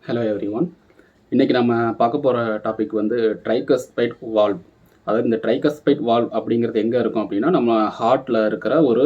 Hello everyone. இன்றைக்கி நம்ம பார்க்க போகிற டாபிக் வந்து ட்ரைகஸ்பைட் வால்வ். அதாவது இந்த ட்ரைகஸ்பைட் வால்வ் அப்படிங்கிறது எங்கே இருக்கும் அப்படின்னா, நம்ம ஹார்ட்டில் இருக்கிற ஒரு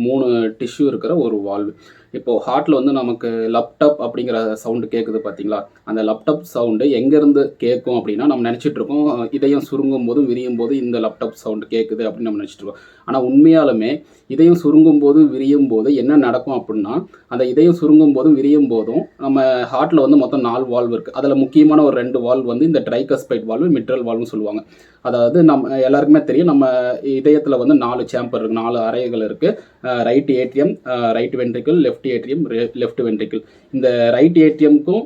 3 டிஷ்யூ இருக்கிற ஒரு வால்வ். இப்போது ஹார்ட்டில் வந்து நமக்கு லப்டப் அப்படிங்கிற சவுண்டு கேட்குது பார்த்தீங்களா? அந்த லப்டப் சவுண்டு எங்கேருந்து கேட்கும் அப்படின்னா, நம்ம நினச்சிட்ருக்கோம் இதயம் சுருங்கும் போதும் விரியும் போது இந்த லப்டப் சவுண்டு கேட்குது அப்படின்னு நம்ம நினச்சிட்ருக்கோம். ஆனால் உண்மையாலுமே இதயம் சுருங்கும் போது விரியும் போது என்ன நடக்கும் அப்படின்னா, அந்த இதயம் சுருங்கும் போதும் விரியும் போதும் நம்ம ஹார்ட்டில் வந்து மொத்தம் 4 வால்வ் இருக்குது. அதில் முக்கியமான ஒரு 2 வால்வ் வந்து இந்த ட்ரைகஸ்பைட் வால்வு, மிட்ரல் வால்வ்னு சொல்லுவாங்க. அதாவது நம்ம எல்லாருக்குமே தெரியும், நம்ம இதயத்தில் வந்து 4 சேம்பர் இருக்குது, 4 அறைகள் இருக்குது. Right atrium, right ventricle, left atrium, left ventricle. இந்த ரைட் ஏட்ரியமுக்கும்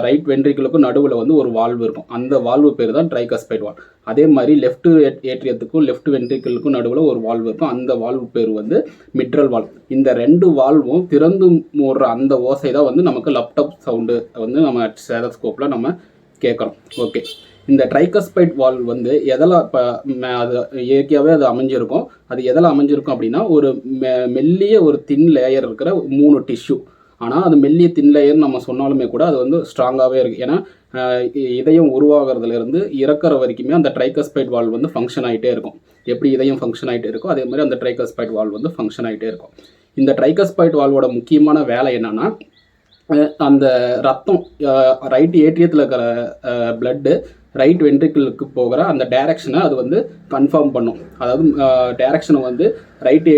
ரைட் வென்ட்ரிக்கிளுக்கும் நடுவில் வந்து ஒரு வால்வு இருக்கும். அந்த வால்வு பேர் தான் ட்ரைகஸ்பைட் வால்வ். அதே மாதிரி லெஃப்ட் ஏட்ரியத்துக்கும் லெஃப்ட் வென்ட்ரிக்கிளுக்கும் நடுவில் ஒரு வால்வு இருக்கும். அந்த வால்வு பேர் வந்து மிட்ரல் வால்வ். இந்த 2 வால்வும் திறந்து மூடுற அந்த ஓசை தான் வந்து நமக்கு லப்டப் சவுண்டு வந்து நம்ம ஸ்டெதஸ்கோப்பில் நம்ம கேட்குறோம். ஓகே, இந்த ட்ரைகஸ்பைட் வால்வ் வந்து எதில் இப்போ அது இயற்கையாகவே அது அமைஞ்சிருக்கும். அது எதில் அமைஞ்சிருக்கும் அப்படின்னா, ஒரு மெல்லிய ஒரு தின் லேயர் இருக்கிற 3 டிஷ்யூ. ஆனால் அது மெல்லிய தின் லேயர்னு நம்ம சொன்னாலுமே கூட அது வந்து ஸ்ட்ராங்காகவே இருக்குது. ஏன்னா இதயம் உருவாகிறதுலேருந்து இறக்குற வரைக்குமே அந்த ட்ரைகஸ்பைட் வால்வ் வந்து ஃபங்க்ஷன் ஆகிட்டே இருக்கும். எப்படி இதயம் ஃபங்க்ஷன் ஆகிட்டே இருக்கோ அதே மாதிரி அந்த ட்ரைகஸ்பைட் வால்வ் வந்து ஃபங்க்ஷன் ஆகிட்டே இருக்கும். இந்த ட்ரைகஸ்பைட் வால்வோட முக்கியமான வேலை என்னென்னா, அந்த ரத்தம் ரைட் ஏட்ரியத்தில் இருக்கிற பிளட்டு ரைட் வென்ட்ரிக்கிளுக்கு போகிற அந்த டைரக்ஷனை அது வந்து கன்ஃபார்ம் பண்ணும். அதாவது டைரக்ஷனை வந்து ரைட்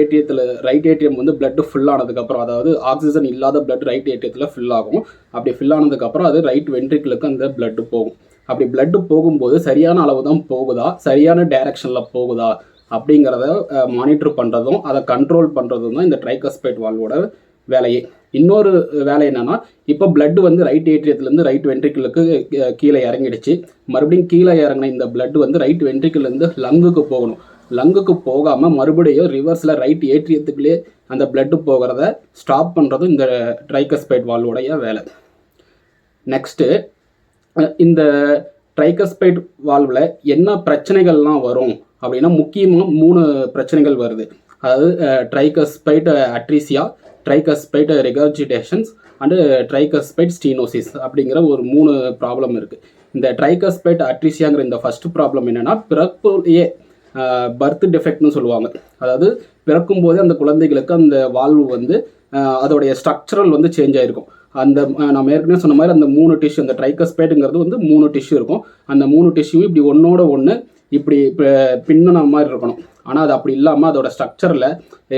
ஏட்ரியம் வந்து பிளட்டு ஃபில் ஆனதுக்கப்புறம், அதாவது ஆக்சிஜன் இல்லாத பிளட் ரைட் ஏட்ரியத்தில் ஃபில் ஆகும். அப்படி ஃபில் ஆனதுக்கப்புறம் அது ரைட் வென்ட்ரிக்கிளுக்கு அந்த பிளட்டு போகும். அப்படி பிளட்டு போகும்போது சரியான அளவு தான் போகுதா, சரியான டைரக்ஷனில் போகுதா அப்படிங்கிறத மானிட்டர் பண்ணுறதும் அதை கண்ட்ரோல் பண்ணுறதும் தான் இந்த ட்ரைகஸ்பைட் வால்வோட வேலையே. இன்னொரு வேலை என்னன்னா, இப்போ பிளட் வந்து ரைட் ஏட்ரியத்துலேருந்து ரைட் வென்ட்ரிக்கிளுக்கு கீழே இறங்கிடுச்சு. மறுபடியும் கீழே இறங்கின இந்த பிளட் வந்து ரைட் வென்ட்ரிக்கிள்லேருந்து லங்குக்கு போகணும். லங்குக்கு போகாமல் மறுபடியும் ரிவர்ஸில் ரைட் ஏட்ரியத்துக்குள்ளே அந்த பிளட்டு போகிறத ஸ்டாப் பண்ணுறதும் இந்த ட்ரைகஸ்பைட் வால்வோடைய வேலை. நெக்ஸ்ட்டு, இந்த ட்ரைகஸ்பைட் வால்வில் என்ன பிரச்சனைகள்லாம் வரும் அப்படின்னா, முக்கியமாக 3 பிரச்சனைகள் வருது. அதாவது ட்ரைகஸ்பைட் அட்ரிசியா, ட்ரைகஸ்பைட் ரெகர்ஜிடேஷன்ஸ் அண்டு ட்ரைகஸ்பைட் ஸ்டீனோசிஸ் அப்படிங்கிற ஒரு 3 ப்ராப்ளம் இருக்குது. இந்த ட்ரைகஸ்பைட் அட்ரிசியாங்கிற இந்த ஃபஸ்ட் ப்ராப்ளம் என்னென்னா, பிறப்புலேயே பர்த் டிஃபெக்ட்னு சொல்லுவாங்க. அதாவது பிறக்கும்போதே அந்த குழந்தைகளுக்கு அந்த வால்வு வந்து அதோடைய ஸ்ட்ரக்சரல் வந்து சேஞ்ச் ஆகிருக்கும். அந்த நம்ம ஏற்கனவே சொன்ன மாதிரி அந்த 3 டிஷ்யூ, அந்த ட்ரைகஸ்பைட்டுங்கிறது வந்து 3 டிஷ்யூ இருக்கும். அந்த 3 டிஷ்யூ இப்படி ஒன்றோட ஒன்று இப்படி பின்னன மாதிரி இருக்கணும். ஆனால் அது அப்படி இல்லாமல் அதோட ஸ்ட்ரக்சரில்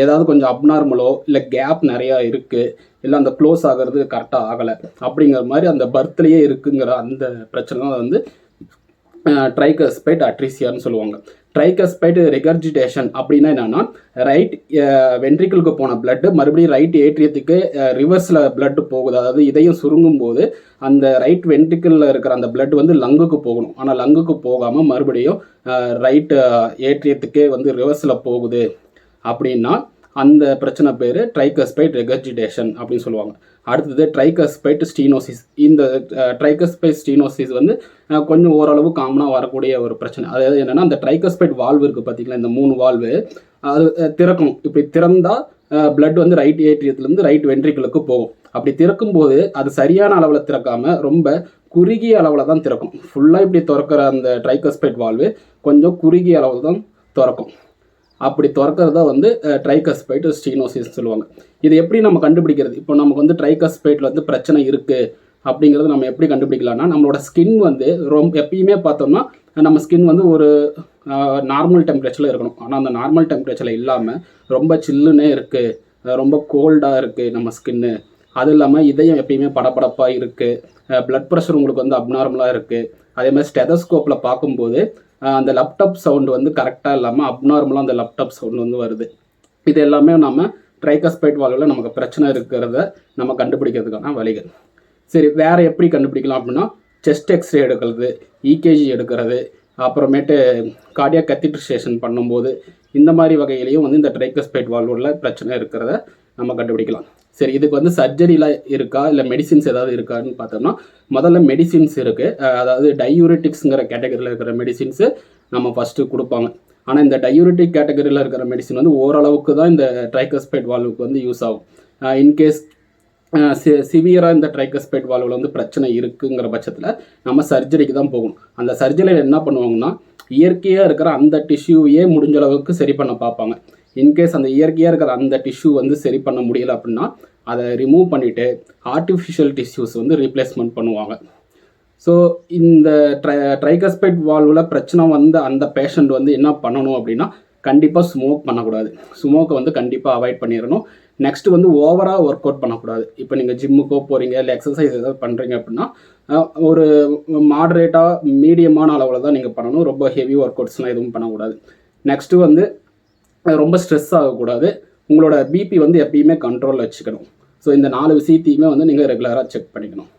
ஏதாவது கொஞ்சம் அப்நார்மலோ இல்லை கேப் நிறையா இருக்குது, இல்லை அந்த க்ளோஸ் ஆகிறது கரெக்டாக ஆகலை அப்படிங்கிற மாதிரி அந்த பர்த்லேயே இருக்குங்கிற அந்த பிரச்சனை தான் வந்து ட்ரைகஸ்பைட் அட்ரிசியான்னு சொல்லுவாங்க. ட்ரைகஸ்பைட் ரெகர்ஜிடேஷன் அப்படின்னா என்னென்னா, ரைட் வென்ட்ரிக்கிளுக்கு போன பிளட்டு மறுபடியும் ரைட் ஏட்ரியத்துக்கு ரிவர்ஸில் பிளட்டு போகுது. அதாவது இதயம் சுருங்கும் போது அந்த ரைட் வென்ட்ரிக்கிளில் இருக்கிற அந்த பிளட் வந்து லங்குக்கு போகணும். ஆனால் லங்குக்கு போகாமல் மறுபடியும் ரைட் ஏட்ரியத்துக்கே வந்து ரிவர்ஸில் போகுது அப்படின்னா அந்த பிரச்சனை பேர் ட்ரைகஸ்பைட் ரெகர்ஜிடேஷன் அப்படின்னு சொல்லுவாங்க. அடுத்தது ட்ரைகஸ்பைட் ஸ்டீனோசிஸ். இந்த ட்ரைகஸ்பைட் ஸ்டீனோசிஸ் வந்து கொஞ்சம் ஓரளவு காமனாக வரக்கூடிய ஒரு பிரச்சனை. அதாவது என்னென்னா, அந்த ட்ரைகஸ்பைட் வால்வு இருக்குது பார்த்தீங்களா, இந்த 3 வால்வு அது திறக்கணும். இப்படி திறந்தால் பிளட் வந்து ரைட் ஏட்ரியத்துலேருந்து ரைட் வென்ட்ரிக்கிளுக்கு போகும். அப்படி திறக்கும்போது அது சரியான அளவில் திறக்காமல் ரொம்ப குறுகிய அளவில் தான் திறக்கும். ஃபுல்லாக இப்படி திறக்கிற அந்த ட்ரைகஸ்பைட் வால்வு கொஞ்சம் குறுகிய அளவில் தான் திறக்கும். அப்படி திறக்கிறதா வந்து ட்ரைகஸ்பைட் ஸ்டீனோசிஸ் சொல்லுவாங்க. இது எப்படி நம்ம கண்டுபிடிக்கிறது? இப்போ நமக்கு வந்து ட்ரைகஸ்பைட்டில் வந்து பிரச்சனை இருக்குது அப்படிங்கிறது நம்ம எப்படி கண்டுபிடிக்கலாம்னா, நம்மளோட ஸ்கின் வந்து எப்பயுமே பார்த்தோம்னா நம்ம ஸ்கின் வந்து ஒரு நார்மல் டெம்பரேச்சரில் இருக்கணும். ஆனால் அந்த நார்மல் டெம்பரேச்சரில் இல்லாமல் ரொம்ப சில்லுன்னே இருக்குது, ரொம்ப கோல்டாக இருக்குது நம்ம ஸ்கின்னு. அது இல்லாமல் இதயம் எப்பயுமே படபடப்பாக இருக்குது, பிளட் ப்ரெஷர் உங்களுக்கு வந்து அப்நார்மலாக இருக்குது. அதே மாதிரி ஸ்டெதஸ்கோப்பில் பார்க்கும்போது அந்த லப்டப் சவுண்டு வந்து கரெக்டாக இல்லாமல் அப்நார்மலாக அந்த லப்டப் சவுண்டு வந்து வருது. இது எல்லாமே நம்ம ட்ரைகஸ்பைட் வால்வில் நமக்கு பிரச்சனை இருக்கிறத நம்ம கண்டுபிடிக்கிறதுக்கான வழிகள். சரி, வேறு எப்படி கண்டுபிடிக்கலாம் அப்படின்னா, செஸ்ட் எக்ஸ்ரே எடுக்கிறது, இகேஜி எடுக்கிறது, அப்புறமேட்டு கார்டியாக் கத்தீட்ரைசேஷன் பண்ணும்போது இந்த மாதிரி வகையிலையும் வந்து இந்த ட்ரைகஸ்பைட் வால்வில் பிரச்சனை இருக்கிறத நம்ம கண்டுபிடிக்கலாம். சரி, இதுக்கு வந்து சர்ஜரியில் இருக்கா இல்லை மெடிசின்ஸ் ஏதாவது இருக்கான்னு பார்த்தோம்னா, முதல்ல மெடிசின்ஸ் இருக்குது. அதாவது டையூரிட்டிக்ஸுங்கிற கேட்டகரியில் இருக்கிற மெடிசின்ஸு நம்ம ஃபஸ்ட்டு கொடுப்பாங்க. ஆனால் இந்த டையூரிட்டிக் கேட்டகரியில் இருக்கிற மெடிசின் வந்து ஓரளவுக்கு தான் இந்த ட்ரைகஸ்பைட் வால்வுக்கு வந்து யூஸ் ஆகும். இன்கேஸ் சிவியராக இந்த ட்ரைகஸ்பைட் வால்வில் வந்து பிரச்சனை இருக்குங்கிற பட்சத்தில் நம்ம சர்ஜரிக்கு தான் போகணும். அந்த சர்ஜரியில் என்ன பண்ணுவாங்கன்னா, இயற்கையாக இருக்கிற அந்த டிஷ்யூவையே முடிஞ்ச அளவுக்கு சரி பண்ண பார்ப்பாங்க. இன்கேஸ் அந்த இயற்கையாக இருக்கிற அந்த டிஷ்யூ வந்து சரி பண்ண முடியலை அப்படின்னா அதை ரிமூவ் பண்ணிவிட்டு ஆர்டிஃபிஷியல் டிஷ்யூஸ் வந்து ரீப்ளேஸ்மெண்ட் பண்ணுவாங்க. ஸோ இந்த ட்ரைகஸ்பைட் வால்வில் பிரச்சனை வந்து அந்த பேஷண்ட் வந்து என்ன பண்ணணும் அப்படின்னா, கண்டிப்பாக ஸ்மோக் பண்ணக்கூடாது. ஸ்மோக்கை வந்து கண்டிப்பாக அவாய்ட் பண்ணிடணும். நெக்ஸ்ட்டு வந்து ஓவராக ஒர்க் அவுட் பண்ணக்கூடாது. இப்போ நீங்கள் ஜிம்முக்கோ போகிறீங்க, இல்லை எக்ஸசைஸ் ஏதாவது பண்ணுறீங்க அப்படின்னா ஒரு மாடரேட்டாக மீடியமான அளவில் தான் நீங்கள் பண்ணணும். ரொம்ப ஹெவி ஒர்க் அவுட்ஸ்லாம் எதுவும் பண்ணக்கூடாது. நெக்ஸ்ட்டு வந்து ரொம்ப ஸ்ட்ரெஸ் ஆகக்கூடாது. உங்களோட பிபி வந்து எப்பயுமே கண்ட்ரோலில் வச்சுக்கணும். ஸோ இந்த 4 விஷயத்தையுமே வந்து நீங்கள் ரெகுலராக செக் பண்ணிக்கணும்.